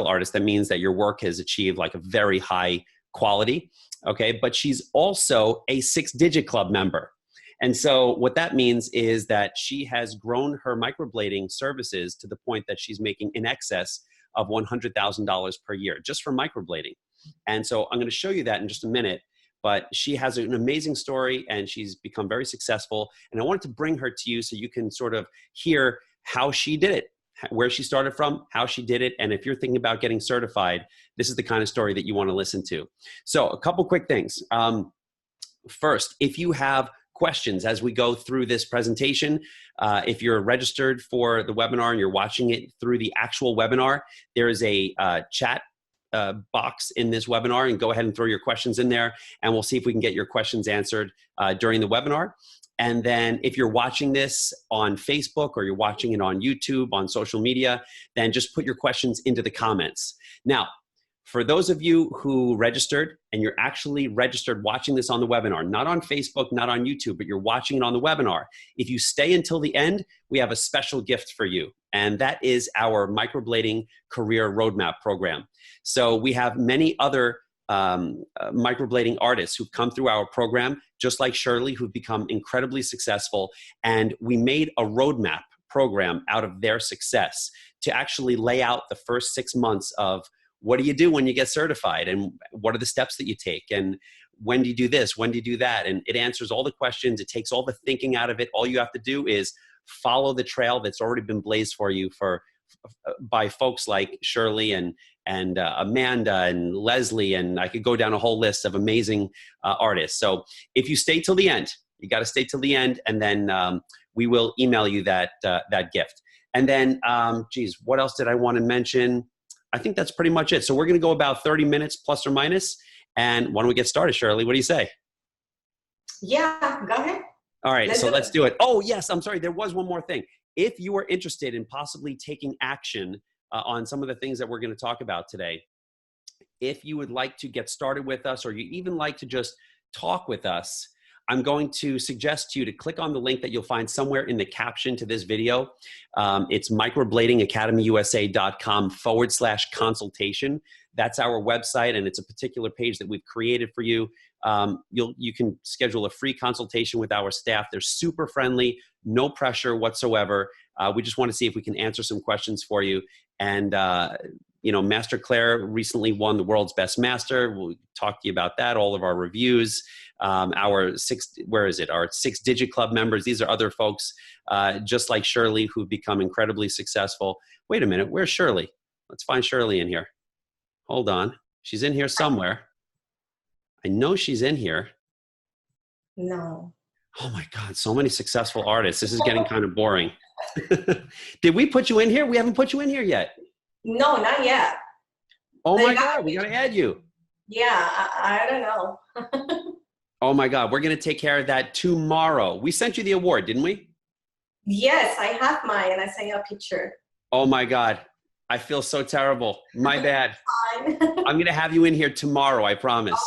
artist, that means that your work has achieved like a very high quality. Okay. But she's also a 6-digit club member. And so what that means is that she has grown her microblading services to the point that she's making in excess of $100,000 per year just for microblading. And so I'm going to show you that in just a minute, but she has an amazing story and she's become very successful. And I wanted to bring her to you so you can sort of hear how she did it, where she started from, how she did it. And if you're thinking about getting certified, this is the kind of story that you want to listen to. So a couple quick things. First, if you have questions as we go through this presentation, if you're registered for the webinar and you're watching it through the actual webinar, there is a chat box in this webinar, and go ahead and throw your questions in there and we'll see if we can get your questions answered during the webinar. And then if you're watching this on Facebook or you're watching it on YouTube, on social media, then just put your questions into the comments. Now, for those of you who registered and you're actually registered watching this on the webinar, not on Facebook, not on YouTube, but you're watching it on the webinar, if you stay until the end, we have a special gift for you. And that is our Microblading Career Roadmap program. So we have many other microblading artists who've come through our program, just like Shirley, who've become incredibly successful. And we made a roadmap program out of their success to actually lay out the first 6 months of what do you do when you get certified, and what are the steps that you take, and when do you do this, when do you do that? And it answers all the questions. It takes all the thinking out of it. All you have to do is follow the trail that's already been blazed for you by folks like Shirley and Amanda and Leslie, and I could go down a whole list of amazing artists. So if you stay till the end, you got to stay till the end, and then we will email you that gift. And then, geez, what else did I want to mention? I think that's pretty much it. So we're going to go about 30 minutes plus or minus. And why don't we get started, Shirley? What do you say? Yeah, go ahead. All right, so let's do it. Oh, yes, I'm sorry. There was one more thing. If you are interested in possibly taking action on some of the things that we're going to talk about today, if you would like to get started with us, or you even like to just talk with us, I'm going to suggest to you to click on the link that you'll find somewhere in the caption to this video. It's microbladingacademyusa.com/consultation. That's our website, and it's a particular page that we've created for you. You can schedule a free consultation with our staff. They're super friendly, no pressure whatsoever. We just want to see if we can answer some questions for you. And you know, Master Claire recently won the world's best master. We'll talk to you about that, all of our reviews, our 6-digit club members. These are other folks just like Shirley who've become incredibly successful. Wait a minute, where's Shirley? Let's find Shirley in here. Hold on. She's in here somewhere. I know she's in here. No. Oh my God, so many successful artists. This is getting kind of boring. Did we put you in here? We haven't put you in here yet. No, not yet. Oh my God, we got to add you. Yeah, I don't know. Oh my God, we're going to take care of that tomorrow. We sent you the award, didn't we? Yes, I have mine, and I sent you a picture. Oh my God, I feel so terrible. My bad. Fine. I'm going to have you in here tomorrow, I promise.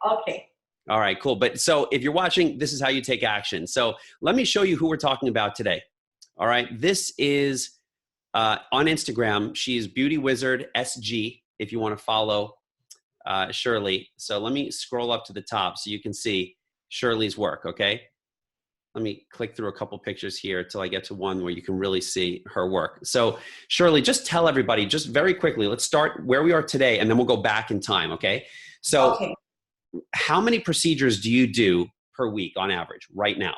Okay. All right, cool. But so if you're watching, this is how you take action. So let me show you who we're talking about today. All right, this is on Instagram. She's Beauty Wizard SG, if you want to follow Shirley. So let me scroll up to the top so you can see Shirley's work, okay? Let me click through a couple pictures here till I get to one where you can really see her work. So Shirley, just tell everybody, just very quickly, let's start where we are today and then we'll go back in time, okay? So how many procedures do you do per week on average right now?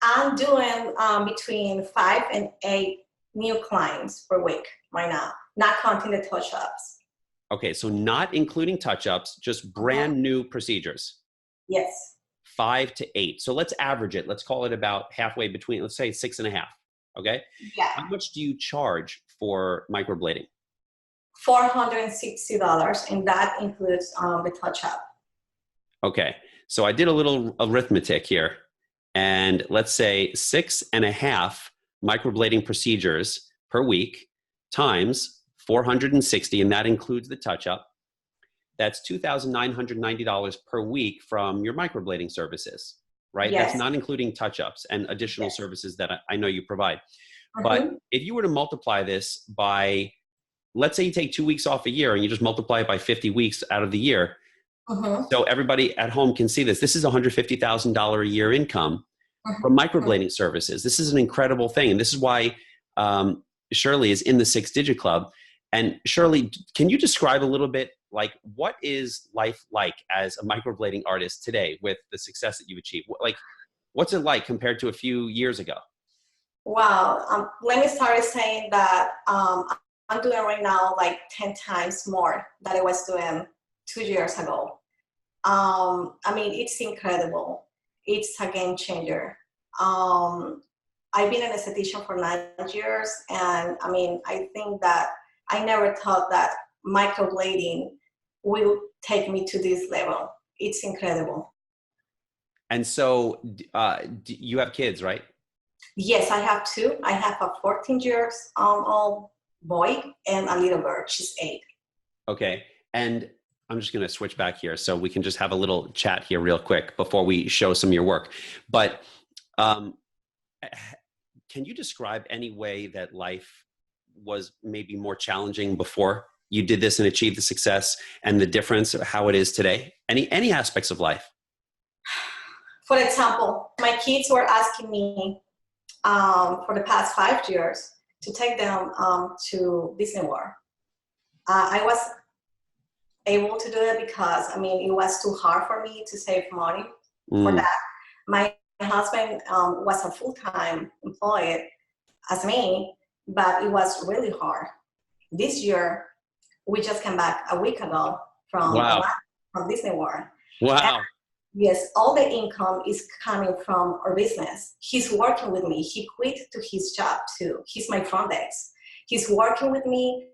I'm doing between 5 and 8 new clients per week right now, not counting the touch-ups. Okay, so not including touch-ups, just brand new procedures. Yes. 5 to 8. So let's average it. Let's call it about halfway between, let's say 6.5. Okay? Yeah. How much do you charge for microblading? $460, and that includes the touch-up. Okay, so I did a little arithmetic here, and let's say 6.5 microblading procedures per week times 460, and that includes the touch-up. That's $2,990 per week from your microblading services, right? Yes. That's not including touch-ups and additional services that I know you provide. But if you were to multiply this by let's say you take 2 weeks off a year and you just multiply it by 50 weeks out of the year. So everybody at home can see this. This is $150,000 a year income from microblading services. This is an incredible thing. And this is why Shirley is in the 6-digit club. And Shirley, can you describe a little bit, like, what is life like as a microblading artist today with the success that you've achieved? Like, what's it like compared to a few years ago? Wow. Let me start saying that I'm doing right now like 10 times more than I was doing 2 years ago. I mean, it's incredible. It's a game changer. I've been an esthetician for 9 years, and I mean, I think that I never thought that microblading will take me to this level. It's incredible. And so you have kids, right? Yes, I have 2. I have a 14 years old boy and a little girl. She's 8. Okay. And I'm just going to switch back here so we can just have a little chat here real quick before we show some of your work. But can you describe any way that life was maybe more challenging before you did this and achieved the success, and the difference of how it is today? Any aspects of life? For example, my kids were asking me for the past 5 years to take them to Disney World. I was able to do it because, I mean, it was too hard for me to save money for that. My husband was a full-time employee as me, but it was really hard. This year, we just came back a week ago from Disney World. Wow. And yes, all the income is coming from our business. He's working with me. He quit to his job too. He's my front desk. He's working with me.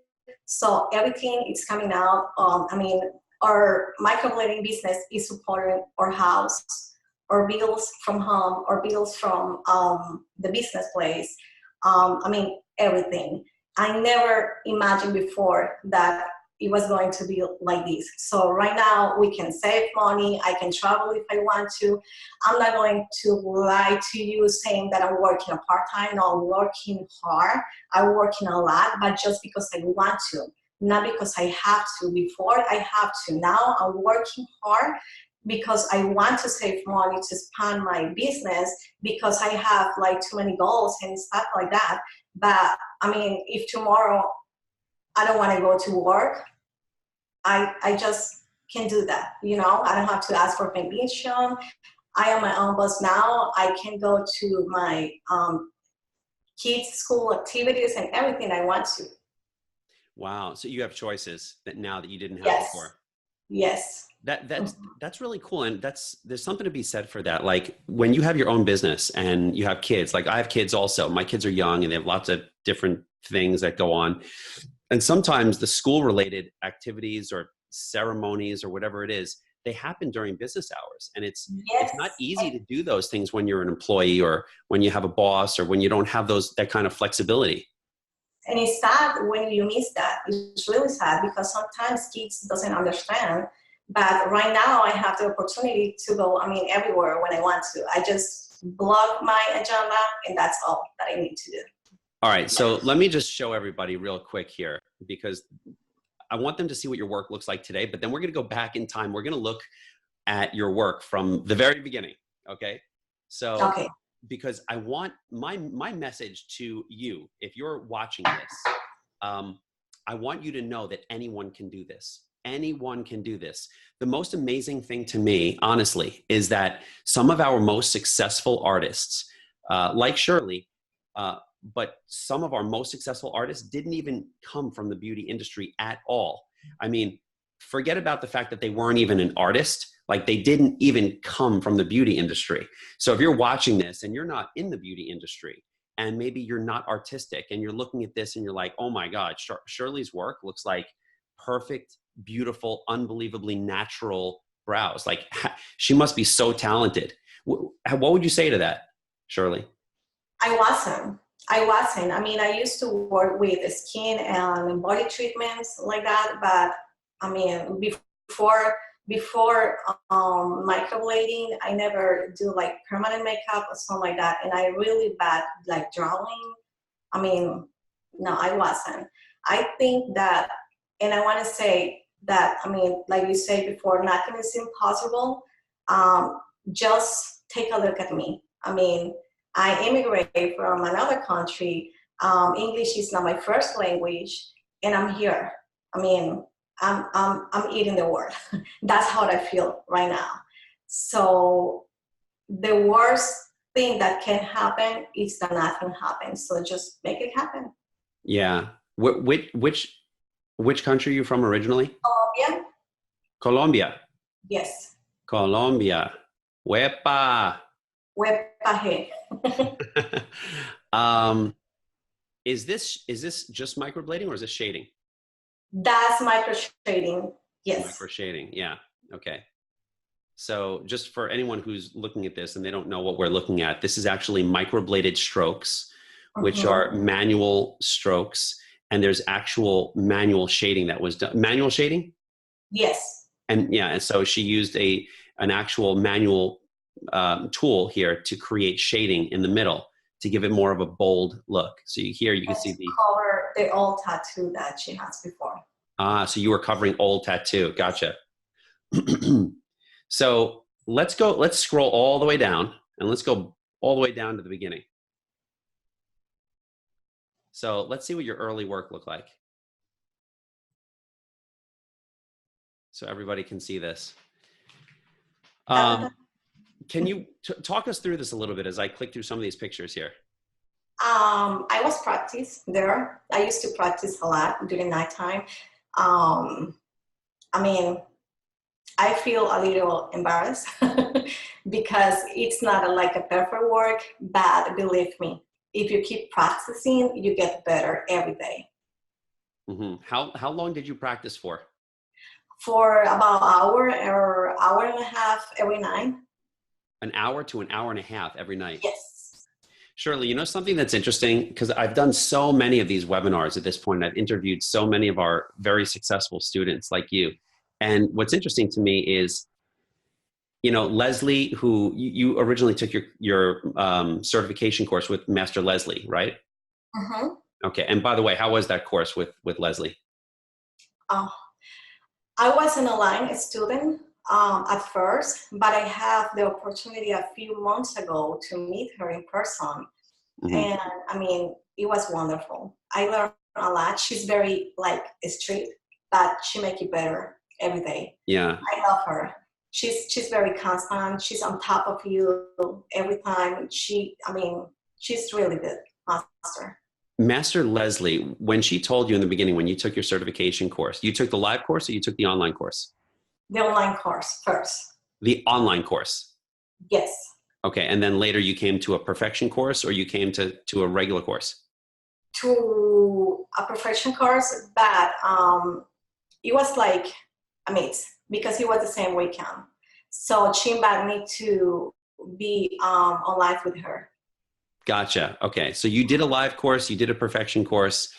So everything is coming out. I mean, our microblading business is supporting our house, our bills from home, our bills from the business place. I mean, everything. I never imagined before that it was going to be like this. So right now we can save money. I can travel if I want to. I'm not going to lie to you saying that I'm working a part-time. No, I'm working hard. I'm working a lot, but just because I want to, not because I have to. Before I have to. Now I'm working hard because I want to save money to expand my business, because I have like too many goals and stuff like that. But I mean, if tomorrow I don't want to go to work, I just can do that. You know, I don't have to ask for permission. I am my own boss now. I can go to my kids' school activities and everything I want to. Wow. So you have choices that now that you didn't have before. Yes. That's really cool. And there's something to be said for that. Like when you have your own business and you have kids, like I have kids also. My kids are young and they have lots of different things that go on. And sometimes the school related activities or ceremonies or whatever it is, they happen during business hours. And it's not easy to do those things when you're an employee or when you have a boss or when you don't have that kind of flexibility. And it's sad when you miss that. It's really sad because sometimes kids doesn't understand. But right now I have the opportunity to go, I mean, everywhere when I want to. I just block my agenda and that's all that I need to do. All right. So let me just show everybody real quick here, because I want them to see what your work looks like today, but then we're going to go back in time. We're going to look at your work from the very beginning. Okay. So, because I want my message to you, if you're watching this, I want you to know that anyone can do this. Anyone can do this. The most amazing thing to me, honestly, is that some of our most successful artists, like Shirley, but some of our most successful artists didn't even come from the beauty industry at all. I mean, forget about the fact that they weren't even an artist. Like they didn't even come from the beauty industry. So if you're watching this and you're not in the beauty industry and maybe you're not artistic and you're looking at this and you're like, oh my God, Shirley's work looks like perfect, beautiful, unbelievably natural brows. Like she must be so talented. What would you say to that, Shirley? I wasn't. I mean, I used to work with skin and body treatments like that, but I mean, before microblading, I never do like permanent makeup or something like that, and I really bad like drawing. I mean, no, I wasn't. I think that, and I want to say that, I mean, like you said before, nothing is impossible. Just take a look at me. I mean, I immigrated from another country. English is not my first language, and I'm here. I mean, I'm eating the world. That's how I feel right now. So the worst thing that can happen is that nothing happens. So just make it happen. Yeah. Which country are you from originally? Yeah. Colombia. Yes. Colombia. Wepa. Wepaje. Is this just microblading or is this shading? That's micro shading. Yes. Micro shading. Yeah. Okay. So just for anyone who's looking at this and they don't know what we're looking at, this is actually microbladed strokes, which are manual strokes, and there's actual manual shading that was done. Manual shading? Yes. And yeah, and so she used an actual manual tool here to create shading in the middle to give it more of a bold look. So here you can see cover the old tattoo that she has before. So you were covering old tattoo. Gotcha. So let's scroll all the way down, and let's go all the way down to the beginning. So let's see what your early work looked like. So everybody can see this. Can you talk us through this a little bit as I click through some of these pictures here? I was practice there. I used to practice a lot during nighttime. I mean, I feel a little embarrassed because it's not like a perfect work, but believe me, if you keep practicing, you get better every day. Mm-hmm. How long did you practice for? For about an hour or hour and a half every night. An hour to an hour and a half every night? Yes. Shirley, you know something that's interesting? Because I've done so many of these webinars at this point. I've interviewed so many of our very successful students like you. And what's interesting to me is, you know, Leslie, who you originally took your certification course with Master Leslie, right? Mm-hmm. Okay. And by the way, how was that course with Leslie? I was an online student at first, but I had the opportunity a few months ago to meet her in person. Mm-hmm. And I mean, it was wonderful. I learned a lot. She's very like strict, but she makes it better every day. Yeah. I love her. She's very constant. She's on top of you every time. She's really good, master. Master Leslie, when she told you in the beginning, when you took your certification course, you took the live course or you took the online course? The online course first. The online course? Yes. Okay. And then later you came to a perfection course or you came to a regular course? To a perfection course, but it was like a mix because it was the same weekend. So she invited me to be on live with her. Gotcha. Okay. So you did a live course, you did a perfection course,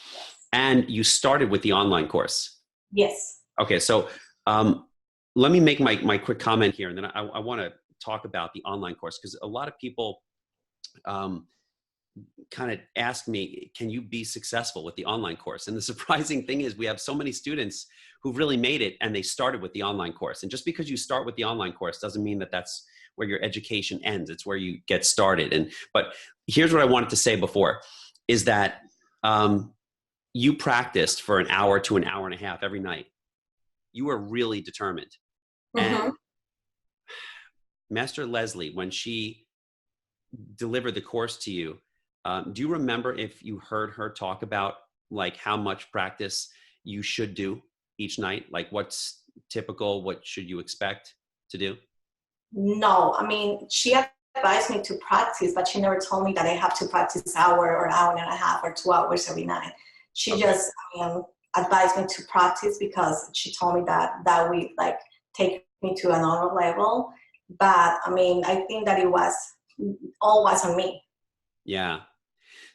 and you started with the online course. Yes. Okay. So let me make my quick comment here, and then I want to talk about the online course because a lot of people kind of ask me, can you be successful with the online course? And the surprising thing is we have so many students who've really made it and they started with the online course. And just because you start with the online course doesn't mean that that's where your education ends. It's where you get started. But here's what I wanted to say before is that you practiced for an hour to an hour and a half every night. You were really determined. Mm-hmm. And Master Leslie, when she delivered the course to you, do you remember if you heard her talk about like how much practice you should do each night? Like what's typical, what should you expect to do? No, I mean, she advised me to practice, but she never told me that I have to practice an hour or hour and a half or 2 hours every night. She just advised me to practice because she told me that would like take me to another level. But I mean, I think that it was all on me. Yeah.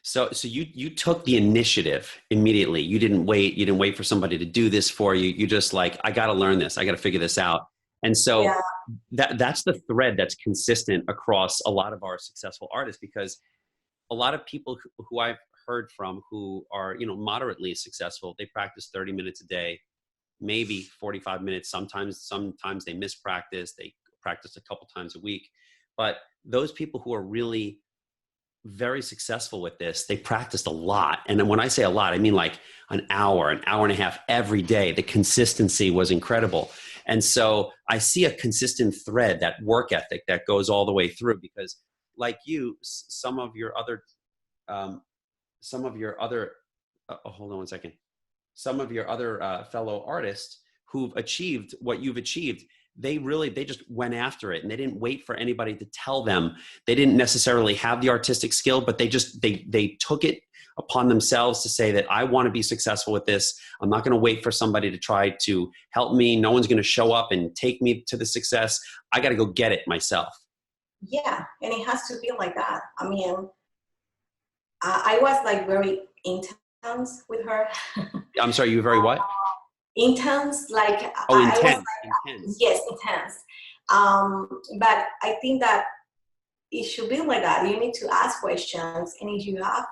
So you took the initiative immediately. You didn't wait for somebody to do this for you. You just like, I got to learn this. I got to figure this out. And so that's the thread that's consistent across a lot of our successful artists, because a lot of people who I've heard from who are, you know, moderately successful. They practice 30 minutes a day, maybe 45 minutes. Sometimes they miss practice. They practice a couple times a week. But those people who are really very successful with this, they practiced a lot. And then when I say a lot, I mean like an hour and a half every day. The consistency was incredible. And so I see a consistent thread, that work ethic that goes all the way through, because like you, some of your other, hold on one second. Some of your other fellow artists who've achieved what you've achieved, they just went after it, and they didn't wait for anybody to tell them. They didn't necessarily have the artistic skill, but they took it upon themselves to say that I want to be successful with this. I'm not going to wait for somebody to try to help me. No one's going to show up and take me to the success. I got to go get it myself. Yeah, and it has to be like that. I mean, I was like very intense with her. I'm sorry, you were very what? Intense, like oh, I was intense. like, Intense. yes, intense. But I think that it should be like that. You need to ask questions, and if you have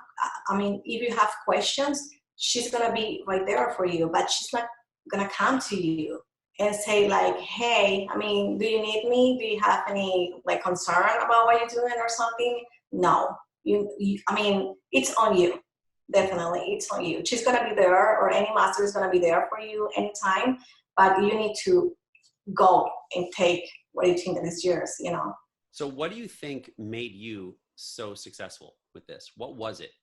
questions, she's gonna be right there for you. But she's not gonna come to you and say like, "Hey, I mean, do you need me? Do you have any like concern about what you're doing or something?" No, I mean, it's on you. Definitely, it's on you. She's gonna be there, or any master is gonna be there for you anytime. But you need to go and take what you think that is yours. You know. So, what do you think made you so successful with this? What was it?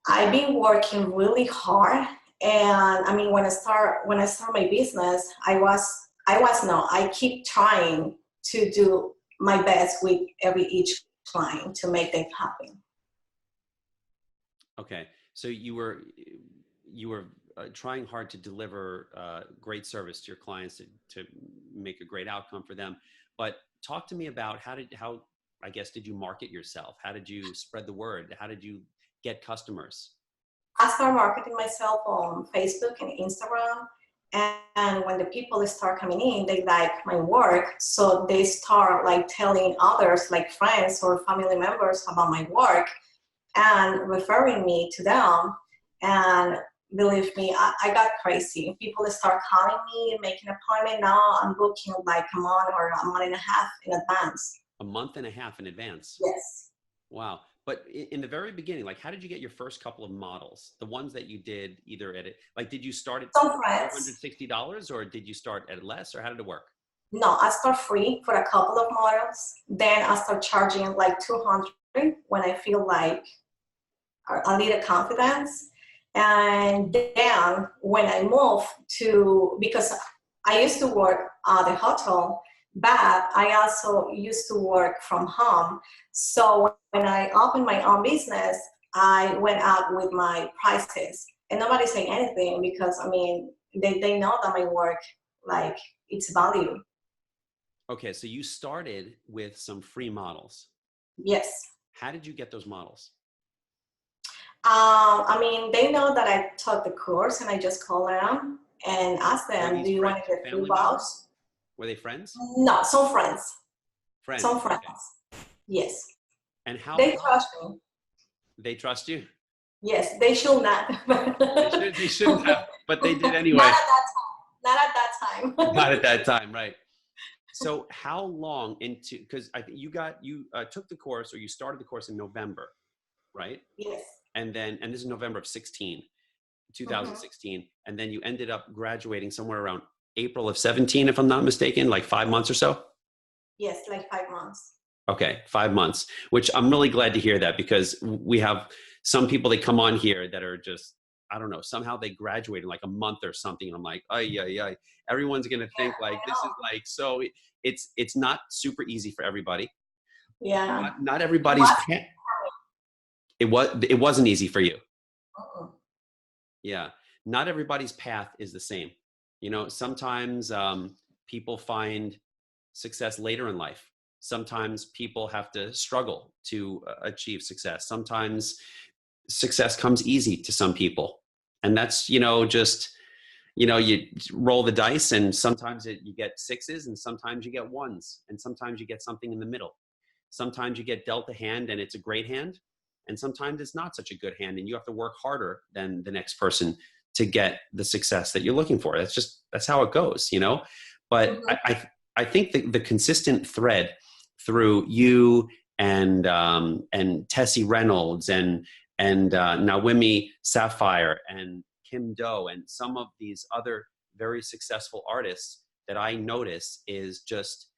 I've been working really hard, and I mean, when I start my business, I keep trying to do my best with each client to make them happy. Okay, so you were trying hard to deliver great service to your clients to make a great outcome for them. But talk to me about how I guess did you market yourself? How did you spread the word? How did you get customers? I started marketing myself on Facebook and Instagram. And when the people start coming in, they like my work. So they start like telling others, like friends or family members, about my work and referring me to them. And believe me, I got crazy. People start calling me, making an appointment. Now I'm booking like a month or a month and a half in advance. A month and a half in advance? Yes. Wow. But in the very beginning, like, how did you get your first couple of models? The ones that you did either at it, like, did you start at $460 or did you start at less, or how did it work? No, I start free for a couple of models. Then I start charging like $200 when I feel like I need a confidence. And then when I move because I used to work at the hotel, but I also used to work from home. So when I opened my own business, I went out with my prices, and nobody said anything because I mean, they know that my work, like, it's value. Okay, so you started with some free models. Yes. How did you get those models? I mean, they know that I took the course, and I just call them and ask them, do you want to get free bows? Were they friends? No, some friends. Friends. Some friends. Okay. Yes. And how they trust me? They trust you? Yes, they should not. They shouldn't have, but they did anyway. Not at that time. Not at that time, right? So how long into, because I think you took the course, or you started the course in November, right? Yes. And this is November of 2016. And then you ended up graduating somewhere around April of 17, if I'm not mistaken, like 5 months or so? Yes, like 5 months. Okay, 5 months, which I'm really glad to hear that, because we have some people that come on here that are just, I don't know, somehow they graduate in like a month or something. And I'm like, ay. Everyone's going to think like this is like, so it's not super easy for everybody. Yeah. Not everybody's path. It wasn't easy for you. Uh-uh. Yeah. Not everybody's path is the same. You know, sometimes people find success later in life. Sometimes people have to struggle to achieve success. Sometimes success comes easy to some people. And that's, just, you roll the dice, and sometimes you get sixes, and sometimes you get ones, and sometimes you get something in the middle. Sometimes you get dealt a hand and it's a great hand. And sometimes it's not such a good hand, and you have to work harder than the next person to get the success that you're looking for. That's how it goes, you know? But I think the consistent thread through you and Tessie Reynolds and Naomi Sapphire and Kim Do and some of these other very successful artists that I notice is just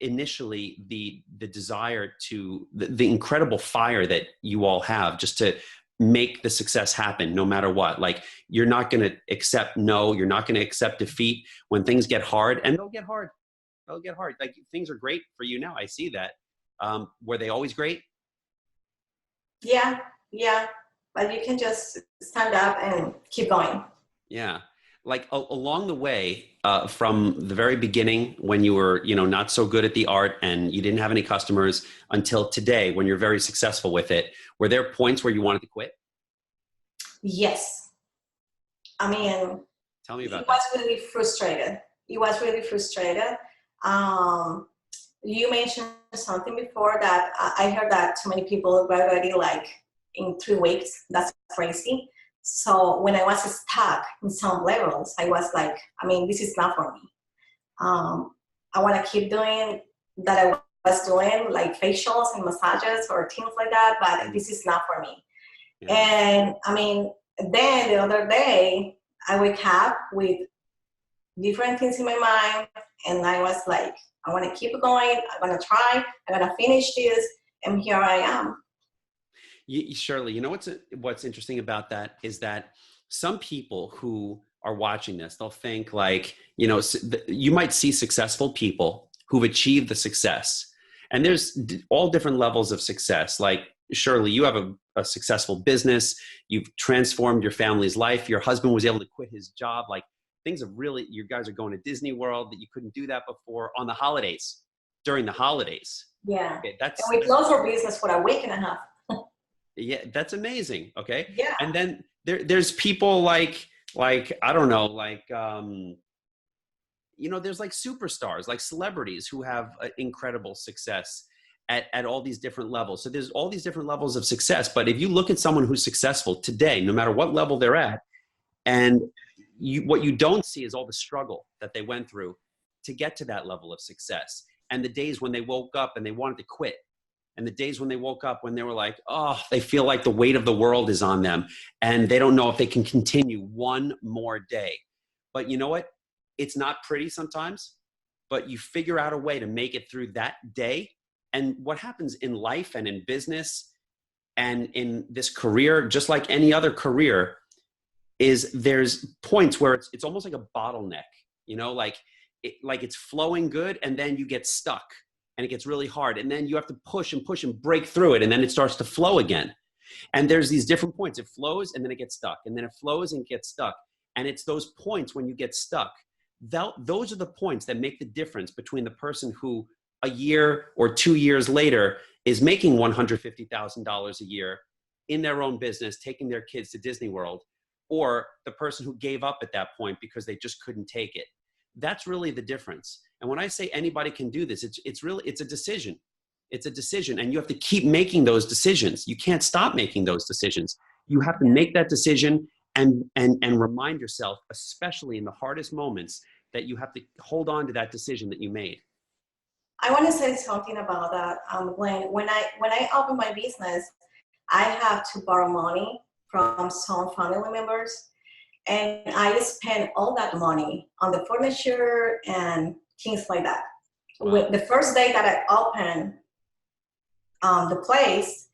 initially the desire to the incredible fire that you all have just to make the success happen no matter what. Like, you're not going to accept no, you're not going to accept defeat when things get hard, and they'll get hard. Like, things are great for you now. I see that. Were they always great? Yeah. But you can just stand up and keep going. Yeah. Like along the way, from the very beginning, when you were, not so good at the art and you didn't have any customers, until today, when you're very successful with it, were there points where you wanted to quit? Yes. I mean, tell me about that. It was really frustrated. You mentioned something before that I heard that too many people graduated like in 3 weeks. That's crazy. So when I was stuck in some levels, I was like, this is not for me. I want to keep doing that I was doing, like facials and massages or things like that, but this is not for me. Yeah. And then the other day, I wake up with different things in my mind, and I was like, I want to keep going. I'm going to try. I'm going to finish this, and here I am. Shirley, what's interesting about that is that some people who are watching this, they'll think like, you might see successful people who've achieved the success, and there's all different levels of success. Like, Shirley, you have a successful business. You've transformed your family's life. Your husband was able to quit his job. Like, things have really, you guys are going to Disney World that you couldn't do that before on the holidays, during the holidays. Yeah. Okay, and we closed our business for a week and a half. Yeah, that's amazing. Okay. Yeah. And then there's people like I don't know, there's like superstars, like celebrities who have incredible success at all these different levels. So there's all these different levels of success. But if you look at someone who's successful today, no matter what level they're at, and what you don't see is all the struggle that they went through to get to that level of success, and the days when they woke up and they wanted to quit. And the days when they woke up, when they were like, oh, they feel like the weight of the world is on them and they don't know if they can continue one more day. But you know what? It's not pretty sometimes, but you figure out a way to make it through that day. And what happens in life and in business and in this career, just like any other career, is there's points where it's almost like a bottleneck, like it's flowing good and then you get stuck. And it gets really hard. And then you have to push and break through it. And then it starts to flow again. And there's these different points. It flows and then it gets stuck. And then it flows and gets stuck. And it's those points when you get stuck. Those are the points that make the difference between the person who a year or 2 years later is making $150,000 a year in their own business, taking their kids to Disney World, or the person who gave up at that point because they just couldn't take it. That's really the difference. And when I say anybody can do this, it's a decision. It's a decision, and you have to keep making those decisions. You can't stop making those decisions. You have to make that decision and remind yourself, especially in the hardest moments, that you have to hold on to that decision that you made. I want to say something about that. When I open my business, I have to borrow money from some family members. And I spend all that money on the furniture and things like that. Wow. With the first day that I opened the place,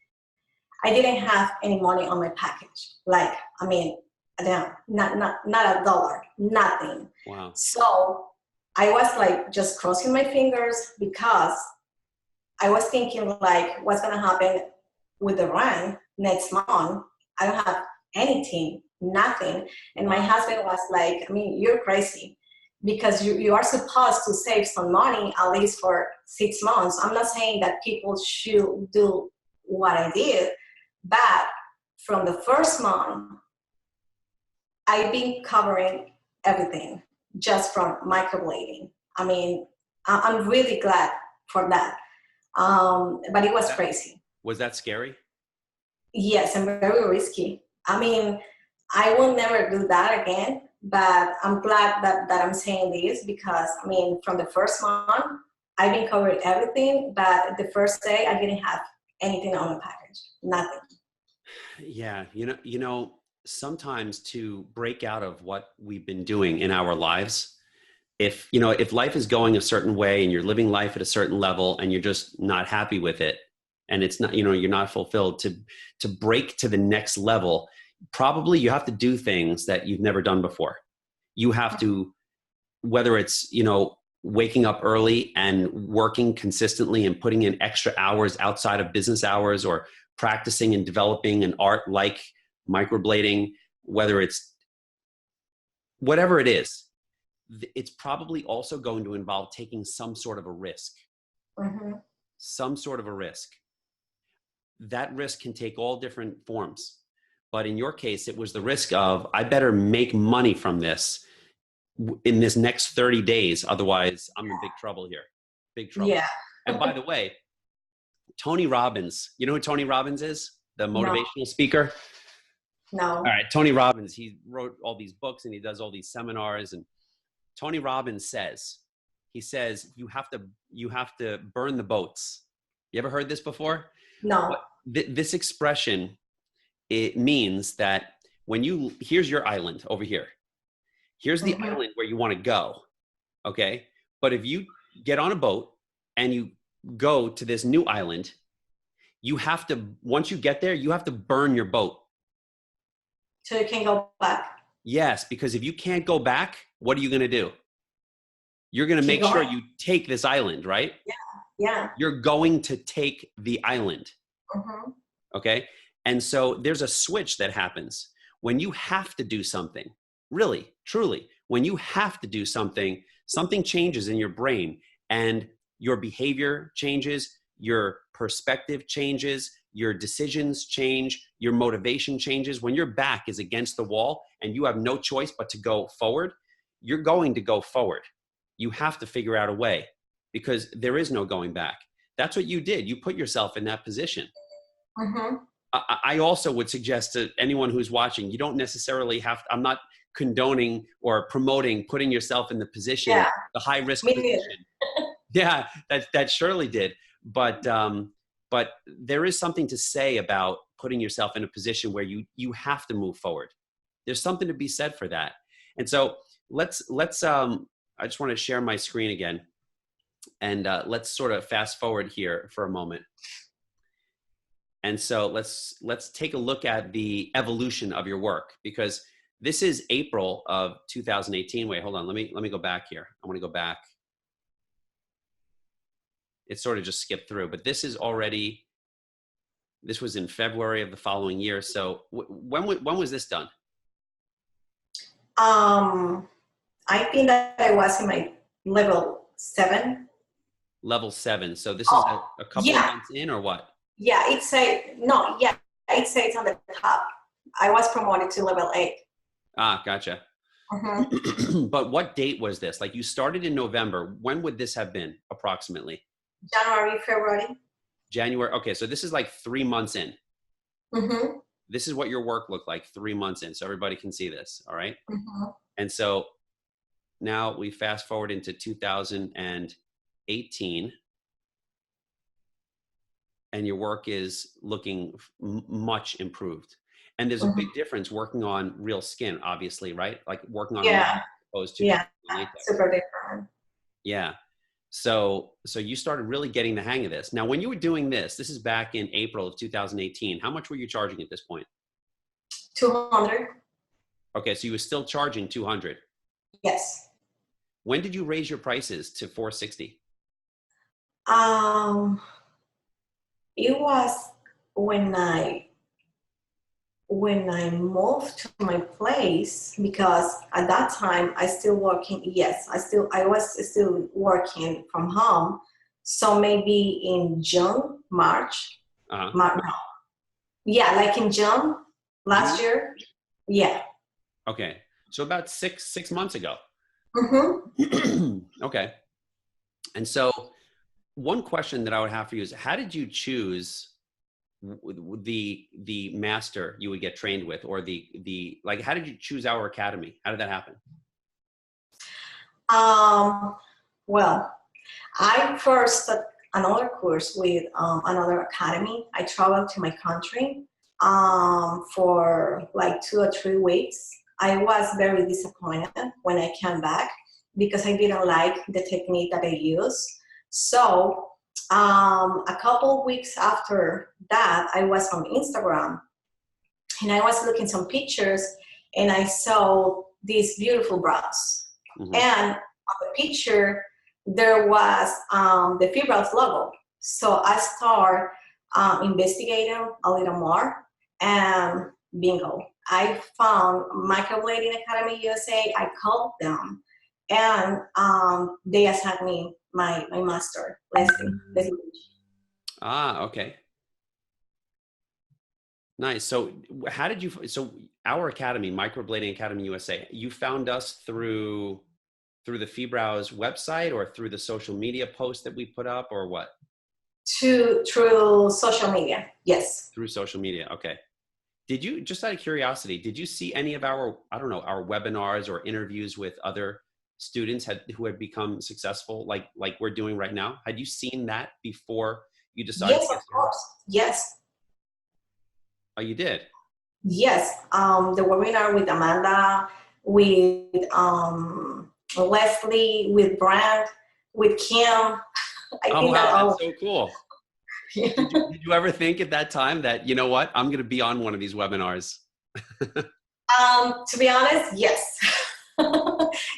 I didn't have any money on my package. Not a dollar, nothing. Wow. So I was like just crossing my fingers because I was thinking like, what's gonna happen with the rent next month? I don't have anything. Nothing. And my husband was like, you're crazy because you are supposed to save some money at least for 6 months. I'm not saying that people should do what I did, but from the first month, I've been covering everything just from microblading. I'm really glad for that. But it was crazy. Was that scary? Yes, and very risky. I mean, I will never do that again, but I'm glad that I'm saying this because, I mean, from the first month, I've been covered everything, but the first day I didn't have anything on the package, nothing. Yeah, sometimes to break out of what we've been doing in our lives, if life is going a certain way and you're living life at a certain level and you're just not happy with it, and it's not, you're not fulfilled, to break to the next level, probably you have to do things that you've never done before. You have to, whether it's, waking up early and working consistently and putting in extra hours outside of business hours, or practicing and developing an art like microblading, whether it's whatever it is, it's probably also going to involve taking some sort of a risk. Mm-hmm. Some sort of a risk. That risk can take all different forms. But in your case, it was the risk of, I better make money from this in this next 30 days. Otherwise, I'm in big trouble here. Big trouble. Yeah. And by the way, Tony Robbins, you know who Tony Robbins is? The motivational speaker? No. All right, Tony Robbins, he wrote all these books and he does all these seminars. And Tony Robbins says, you have to burn the boats. You ever heard this before? No. This expression, it means that here's your island over here. Here's the island where you want to go. Okay. But if you get on a boat and you go to this new island, once you get there, you have to burn your boat. So you can go back. Yes. Because if you can't go back, what are you going to do? You're going to make sure you take this island, right? Yeah. Yeah. You're going to take the island. Mm-hmm. Okay. And so there's a switch that happens when you have to do something. Really, truly, when you have to do something, something changes in your brain and your behavior changes, your perspective changes, your decisions change, your motivation changes. When your back is against the wall and you have no choice but to go forward, you're going to go forward. You have to figure out a way because there is no going back. That's what you did. You put yourself in that position. Mm-hmm. I also would suggest to anyone who's watching, you don't necessarily have, I'm not condoning or promoting putting yourself in the position, the high risk position. Yeah, that Shirley did. But there is something to say about putting yourself in a position where you have to move forward. There's something to be said for that. And so let's I just want to share my screen again, and let's sort of fast forward here for a moment. And so let's take a look at the evolution of your work, because this is April of 2018. Wait, hold on. Let me go back here. I want to go back. It sort of just skipped through, but this was in February of the following year. So when was this done? I think that I was in my level 7. Level 7. So this is a couple of months in, or what? Yeah, it says on the top. I was promoted to level 8. Ah, gotcha. Mm-hmm. But what date was this? Like, you started in November. When would this have been approximately? January, February. January. Okay, so this is like 3 months in. Mm-hmm. This is what your work looked like 3 months in, so everybody can see this. All right. Mm-hmm. And so now we fast forward into 2018, and your work is looking much improved. And there's a big difference working on real skin, obviously, right? Like working on as opposed to super different. Yeah. So you started really getting the hang of this. Now, when you were doing this is back in April of 2018. How much were you charging at this point? 200. Okay, so you were still charging 200. Yes. When did you raise your prices to 460? It was when I moved to my place, because at that time I still working. Yes, I was still working from home. So maybe in June, March. No. Yeah, like in June last year. Yeah. Okay, so about six months ago. Mm-hmm. Okay. And so one question that I would have for you is, how did you choose the master you would get trained with, or the like, how did you choose our academy? How did that happen? Well, I first took another course with another academy. I traveled to my country for like 2 or 3 weeks. I was very disappointed when I came back because I didn't like the technique that I used. So a couple weeks after that, I was on Instagram and I was looking some pictures and I saw these beautiful brows. Mm-hmm. And on the picture, there was the Fibrous logo. So I started investigating a little more, and bingo, I found Microblading Academy USA. I called them, and they assigned me my master lesson. Ah, okay. Nice. So how did you, so our academy, Microblading Academy USA, you found us through the Fibrous website or through the social media post that we put up, or what? Through social media, yes. Through social media. Okay. Did you, just out of curiosity, did you see any of our, I don't know, our webinars or interviews with other students who had become successful, like we're doing right now? Had you seen that before you decided? Yes, of course. Yes. Oh, you did? Yes. The webinar with Amanda, with Leslie, with Brand, with Kim. Oh, wow, that's so cool. Yeah. Did you ever think at that time that, you know what, I'm going to be on one of these webinars? To be honest, yes.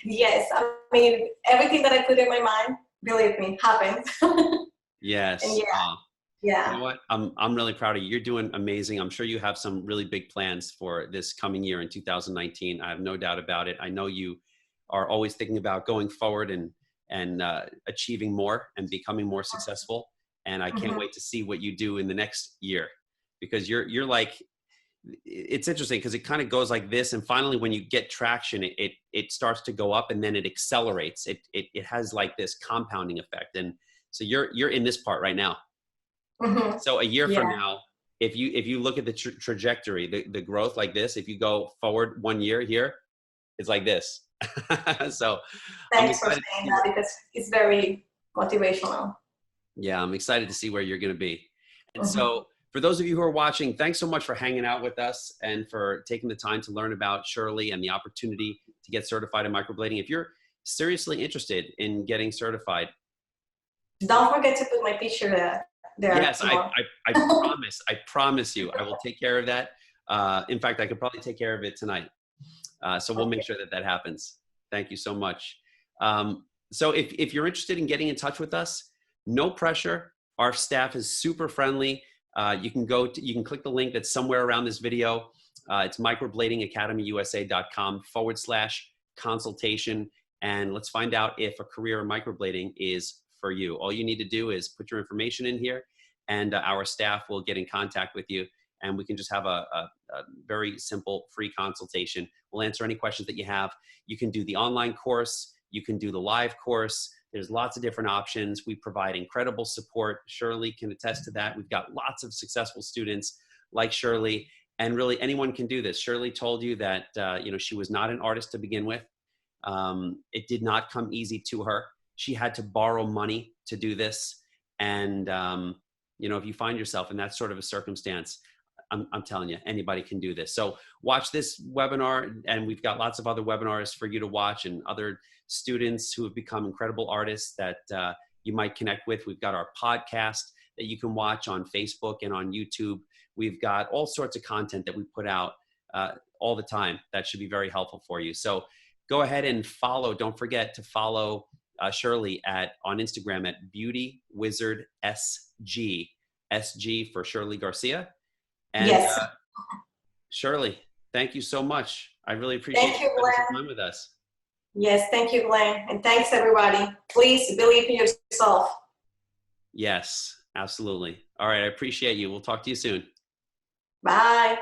Yes. I mean, everything that I put in my mind, believe me, happened. Yes. And yeah. You know what? I'm really proud of you. You're doing amazing. I'm sure you have some really big plans for this coming year in 2019. I have no doubt about it. I know you are always thinking about going forward and achieving more and becoming more successful. And I can't wait to see what you do in the next year, because you're like, it's interesting because it kind of goes like this. And finally, when you get traction, it starts to go up and then it accelerates. It has like this compounding effect. And so you're in this part right now. So a year from now, if you look at the trajectory, the growth like this, if you go forward 1 year here, it's like this. So thanks for saying that, because it's very motivational. Yeah, I'm excited to see where you're going to be. And so for those of you who are watching, thanks so much for hanging out with us and for taking the time to learn about Shirley and the opportunity to get certified in microblading. If you're seriously interested in getting certified, don't forget to put my picture there. Yes, I promise you, I will take care of that. In fact, I could probably take care of it tonight. So we'll make sure that happens. Thank you so much. So if you're interested in getting in touch with us, no pressure. Our staff is super friendly. You can click the link that's somewhere around this video. It's microbladingacademyusa.com/consultation. And let's find out if a career in microblading is for you. All you need to do is put your information in here, and our staff will get in contact with you, and we can just have a very simple free consultation. We'll answer any questions that you have. You can do the online course. You can do the live course. There's lots of different options. We provide incredible support. Shirley can attest to that. We've got lots of successful students like Shirley, and really anyone can do this. Shirley told you that she was not an artist to begin with. It did not come easy to her. She had to borrow money to do this. And, if you find yourself in that sort of a circumstance, I'm telling you, anybody can do this. So watch this webinar, and we've got lots of other webinars for you to watch, and other students who have become incredible artists that you might connect with. We've got our podcast that you can watch on Facebook and on YouTube. We've got all sorts of content that we put out all the time that should be very helpful for you. So go ahead and follow. Don't forget to follow Shirley on Instagram at BeautyWizardSG, SG for Shirley Garcia. And yes. Shirley, thank you so much. I really appreciate you spending some time with us. Yes, thank you, Glenn. And thanks, everybody. Please believe in yourself. Yes, absolutely. All right, I appreciate you. We'll talk to you soon. Bye.